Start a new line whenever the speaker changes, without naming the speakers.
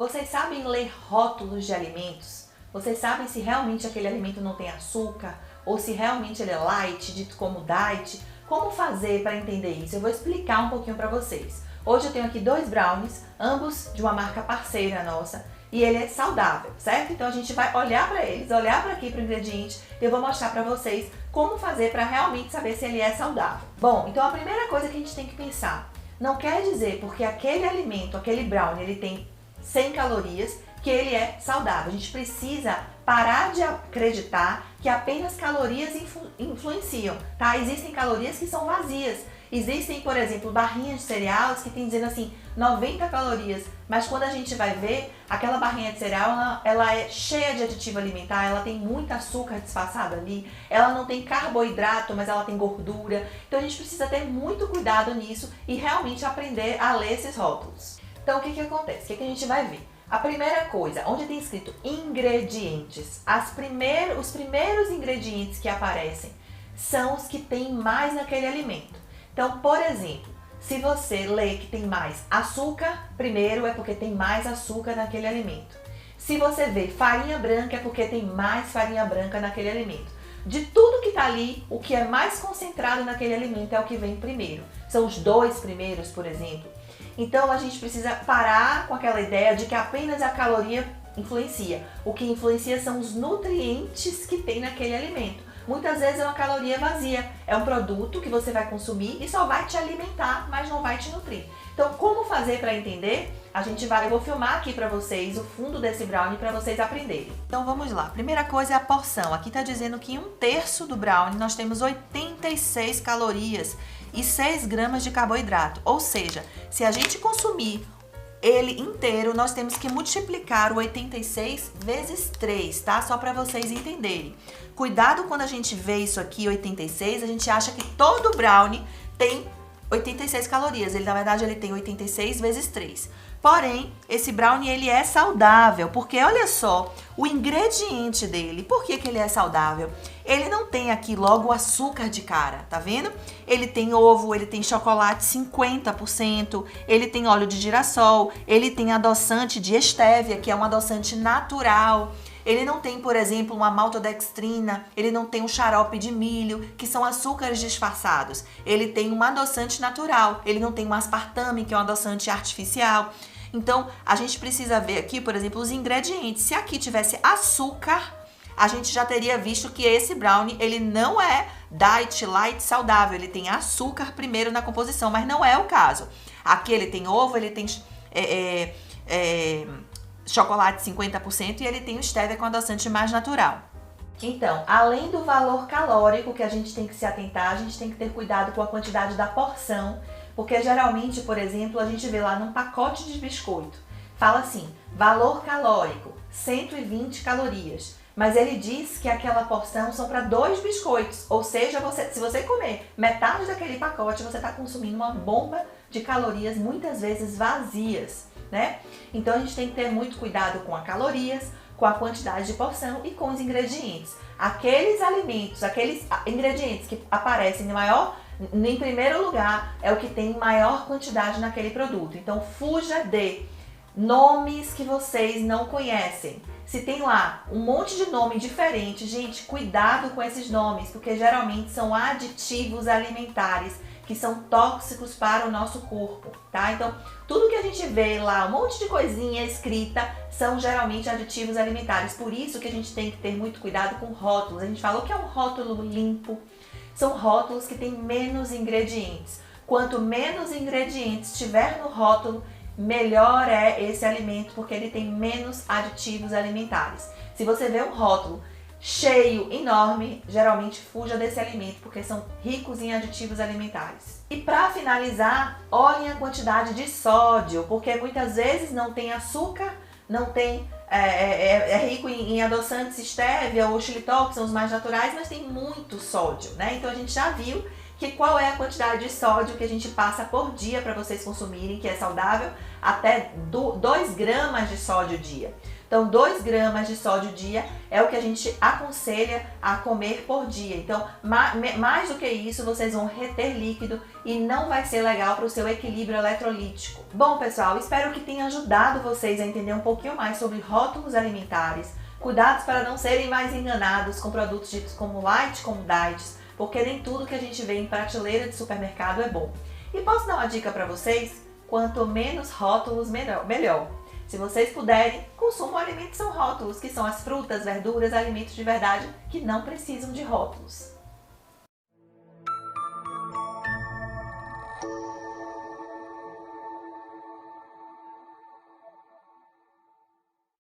Vocês sabem ler rótulos de alimentos? Vocês sabem se realmente aquele alimento não tem açúcar? Ou se realmente ele é light, dito como diet? Como fazer para entender isso? Eu vou explicar um pouquinho para vocês. Hoje eu tenho aqui 2 brownies, ambos de uma marca parceira nossa, e ele é saudável, certo? Então a gente vai olhar para eles, olhar para aqui para o ingrediente, e eu vou mostrar para vocês como fazer para realmente saber se ele é saudável. Bom, então a primeira coisa que a gente tem que pensar, não quer dizer porque aquele alimento, aquele brownie, ele tem 100 calorias, que ele é saudável. A gente precisa parar de acreditar que apenas calorias influenciam, tá? Existem calorias que são vazias. Existem, por exemplo, barrinhas de cereais que tem dizendo assim, 90 calorias, mas quando a gente vai ver, aquela barrinha de cereal, ela é cheia de aditivo alimentar, ela tem muito açúcar disfarçado ali, ela não tem carboidrato, mas ela tem gordura. Então a gente precisa ter muito cuidado nisso e realmente aprender a ler esses rótulos. Então o que acontece? O que a gente vai ver? A primeira coisa, onde tem escrito ingredientes, os primeiros ingredientes que aparecem são os que tem mais naquele alimento. Então, por exemplo, se você lê que tem mais açúcar, primeiro é porque tem mais açúcar naquele alimento. Se você vê farinha branca, é porque tem mais farinha branca naquele alimento. De tudo que está ali, o que é mais concentrado naquele alimento é o que vem primeiro. São os 2 primeiros, por exemplo. Então a gente precisa parar com aquela ideia de que apenas a caloria influencia. O que influencia são os nutrientes que tem naquele alimento. Muitas vezes é uma caloria vazia, é um produto que você vai consumir e só vai te alimentar, mas não vai te nutrir. Então, como fazer para entender? Eu vou filmar aqui para vocês o fundo desse brownie para vocês aprenderem. Então vamos lá. Primeira coisa é a porção. Aqui está dizendo que em 1/3 do brownie nós temos 86 calorias e 6 gramas de carboidrato. Ou seja, se a gente consumir ele inteiro, nós temos que multiplicar o 86 vezes 3, tá? Só para vocês entenderem. Cuidado quando a gente vê isso aqui, 86, a gente acha que todo brownie tem 86 calorias. Na verdade, ele tem 86 vezes 3. Porém, esse brownie, ele é saudável, porque olha só, o ingrediente dele, por que ele é saudável? Ele não tem aqui logo o açúcar de cara, tá vendo? Ele tem ovo, ele tem chocolate 50%, ele tem óleo de girassol, ele tem adoçante de estévia, que é um adoçante natural. Ele não tem, por exemplo, uma maltodextrina, ele não tem um xarope de milho, que são açúcares disfarçados. Ele tem um adoçante natural, ele não tem um aspartame, que é um adoçante artificial. Então, a gente precisa ver aqui, por exemplo, os ingredientes. Se aqui tivesse açúcar, a gente já teria visto que esse brownie, ele não é diet light saudável. Ele tem açúcar primeiro na composição, mas não é o caso. Aqui ele tem ovo, ele tem chocolate 50% e ele tem o stevia com adoçante mais natural. Então, além do valor calórico que a gente tem que se atentar, a gente tem que ter cuidado com a quantidade da porção, porque geralmente, por exemplo, a gente vê lá num pacote de biscoito, fala assim, valor calórico, 120 calorias, mas ele diz que aquela porção são para 2 biscoitos, ou seja, se você comer metade daquele pacote, você está consumindo uma bomba de calorias, muitas vezes vazias, né? Então a gente tem que ter muito cuidado com as calorias, com a quantidade de porção e com os ingredientes. Aqueles alimentos, aqueles ingredientes que aparecem em primeiro lugar, é o que tem maior quantidade naquele produto. Então fuja de nomes que vocês não conhecem. Se tem lá um monte de nome diferente, gente, cuidado com esses nomes, porque geralmente são aditivos alimentares que são tóxicos para o nosso corpo, tá? Então, tudo que a gente vê lá, um monte de coisinha escrita, são geralmente aditivos alimentares. Por isso que a gente tem que ter muito cuidado com rótulos. A gente falou que é um rótulo limpo. São rótulos que têm menos ingredientes. Quanto menos ingredientes tiver no rótulo, melhor é esse alimento, porque ele tem menos aditivos alimentares. Se você vê um rótulo cheio, enorme, geralmente fuja desse alimento, porque são ricos em aditivos alimentares. E para finalizar, olhem a quantidade de sódio, porque muitas vezes não tem açúcar, não tem, é rico em adoçantes stevia ou xilitol, que são os mais naturais, mas tem muito sódio, né? Então a gente já viu qual é a quantidade de sódio que a gente passa por dia para vocês consumirem, que é saudável, até 2 gramas de sódio dia. Então, 2 gramas de sódio dia é o que a gente aconselha a comer por dia. Então, mais do que isso, vocês vão reter líquido e não vai ser legal para o seu equilíbrio eletrolítico. Bom, pessoal, espero que tenha ajudado vocês a entender um pouquinho mais sobre rótulos alimentares, cuidados para não serem mais enganados com produtos ditos como light, como diets, porque nem tudo que a gente vê em prateleira de supermercado é bom. E posso dar uma dica para vocês? Quanto menos rótulos, melhor. Se vocês puderem, consumam alimentos sem rótulos, que são as frutas, verduras, alimentos de verdade que não precisam de rótulos.